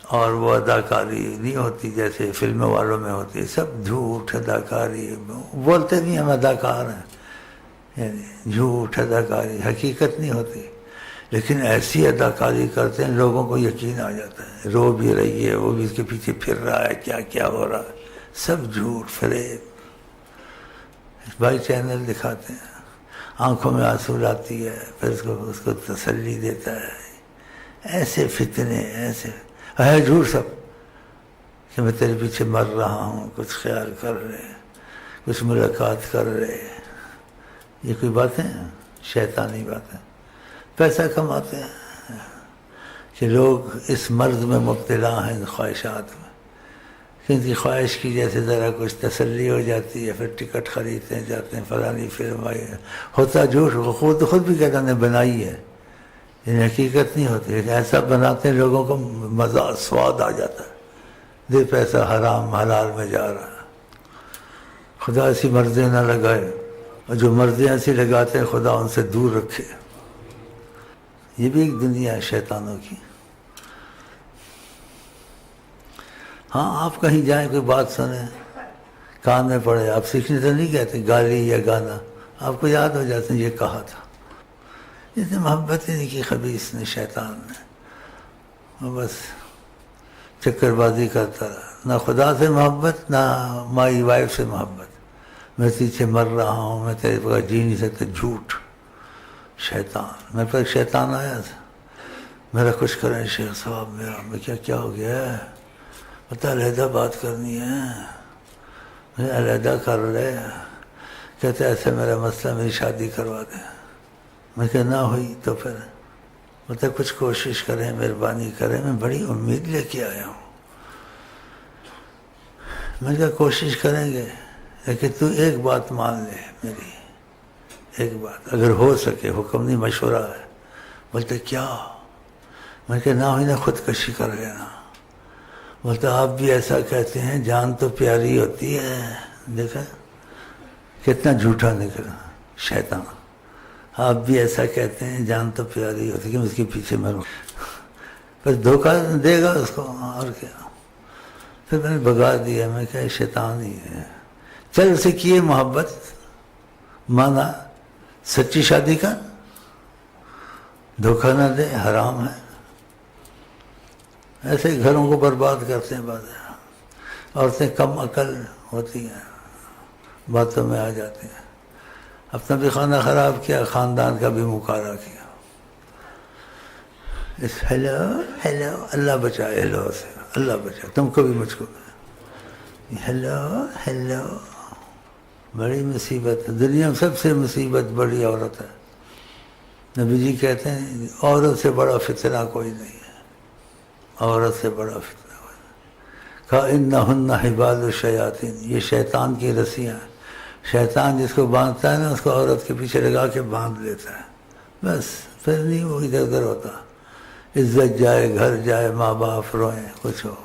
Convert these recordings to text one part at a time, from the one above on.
اور وہ اداکاری نہیں ہوتی جیسے فلموں والوں میں ہوتی ہے، سب جھوٹ اداکاری، بولتے بھی ہم اداکار ہیں، یعنی جھوٹ اداکاری، حقیقت نہیں ہوتی، لیکن ایسی اداکاری کرتے ہیں لوگوں کو یقین آ جاتا ہے، رو بھی رہی ہے، وہ بھی اس کے پیچھے پھر رہا ہے، کیا کیا ہو رہا ہے، سب جھوٹ فریب۔ بھائی چینل دکھاتے ہیں، آنکھوں میں آنسو لاتی ہے، پھر اس کو تسلی دیتا ہے، ایسے فتنے، ایسے ہے جھوٹ سب، کہ میں تیرے پیچھے مر رہا ہوں، کچھ خیال کر رہے، کچھ ملاقات کر رہے، یہ کوئی باتیں ہیں؟ شیطانی باتیں۔ پیسہ کماتے ہیں کہ لوگ اس مرض میں مبتلا ہیں، ان خواہشات میں، کہ ان کی خواہش کی جیسے ذرا کچھ تسلی ہو جاتی ہے، پھر ٹکٹ خریدتے ہیں، جاتے ہیں، فلانی فلم آئی ہے، ہوتا جھوٹ، خود بھی کہتا نے بنائی ہے، یہ حقیقت نہیں ہوتی، ایسا بناتے ہیں لوگوں کو مزہ سواد آ جاتا ہے، دے پیسہ حرام حلال میں جا رہا ہے، خدا ایسی مرضیں نہ لگائے، اور جو مرضیں ایسی لگاتے ہیں خدا ان سے دور رکھے۔ یہ بھی ایک دنیا ہے شیطانوں کی۔ ہاں آپ کہیں جائیں، کوئی بات سنیں، کان میں پڑے، آپ سیکھنے تو نہیں کہتے گالی یا گانا، آپ کو یاد ہو جاتا ہے یہ کہا تھا، اس نے محبت ہی نہیں کی خبیث نے، شیطان نے، وہ بس چکر بازی کرتا رہا، نہ خدا سے محبت، نہ مائی وائف سے محبت، میں پیچھے مر رہا ہوں، میں تیرے بغیر جی نہیں سکتا، جھوٹ، شیطان۔ میرے پاس شیطان آیا تھا، میرا کچھ کریں شیخ صاحب، میرا میں کیا ہو گیا ہے، پتہ علیحدہ بات کرنی ہے، مجھے علیحدہ کر لے، کہتے ایسے میرا مسئلہ، میری شادی کروا دے، میں کہ نہ ہوئی تو پھر مطلب کچھ کوشش کریں، مہربانی کریں، میں بڑی امید لے کے آیا ہوں، میں کہا کوشش کریں گے، لیکن تو ایک بات مان لے میری، ایک بات اگر ہو سکے، حکم نہیں مشورہ ہے، بولتے کیا، میں کہ نہ ہوئی نا خودکشی کر لینا، بولتا آپ بھی ایسا کہتے ہیں، جان تو پیاری ہوتی ہے، دیکھا کتنا جھوٹا نکلا شیطان، آپ بھی ایسا کہتے ہیں، جان تو پیاری ہوتی ہے کہ اس کے پیچھے مروں، پھر دھوکہ دے گا اس کو، اور کیا، پھر میں نے بگا دیا، میں کہا شیطان ہی ہے، چل اسے کیے محبت، مانا سچی شادی کا، دھوکہ نہ دے، حرام ہے، ایسے گھروں کو برباد کرتے ہیں بعض عورتیں، کم عقل ہوتی ہیں، باتوں میں آ جاتی ہیں، اپنا بھی خانہ خراب کیا، خاندان کا بھی مکارہ کیا، اس ہیلو اللہ بچائے، ہیلو سے اللہ بچائے، تم کو بھی مجھ کو بھی، ہیلو بڑی مصیبت ہے، دنیا میں سب سے مصیبت بڑی عورت ہے، نبی جی کہتے ہیں عورت سے بڑا فتنہ کوئی نہیں ہے، عورت سے بڑا فتنہ کوئی نہیں، کہا انہن حبال الشیاطین، یہ شیطان کی رسیاں ہیں، شیطان جس کو باندھتا ہے نا، اس کو عورت کے پیچھے لگا کے باندھ لیتا ہے، بس پھر نہیں وہ ادھر ادھر ہوتا، عزت جائے، گھر جائے، ماں باپ روئیں، کچھ ہو،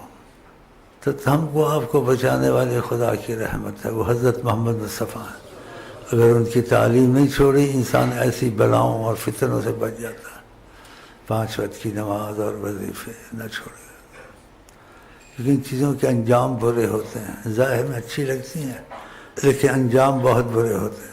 تو ہم کو آپ کو بچانے والے خدا کی رحمت ہے، وہ حضرت محمد مصطفیٰ ہیں، اگر ان کی تعلیم نہیں چھوڑی، انسان ایسی بلاؤں اور فتنوں سے بچ جاتا ہے، 5 وقت کی نماز اور وظیفے نہ چھوڑے، کیونکہ ان چیزوں کے انجام برے ہوتے ہیں، ظاہر میں اچھی لگتی ہیں لیکن انجام بہت برے ہوتے ہیں۔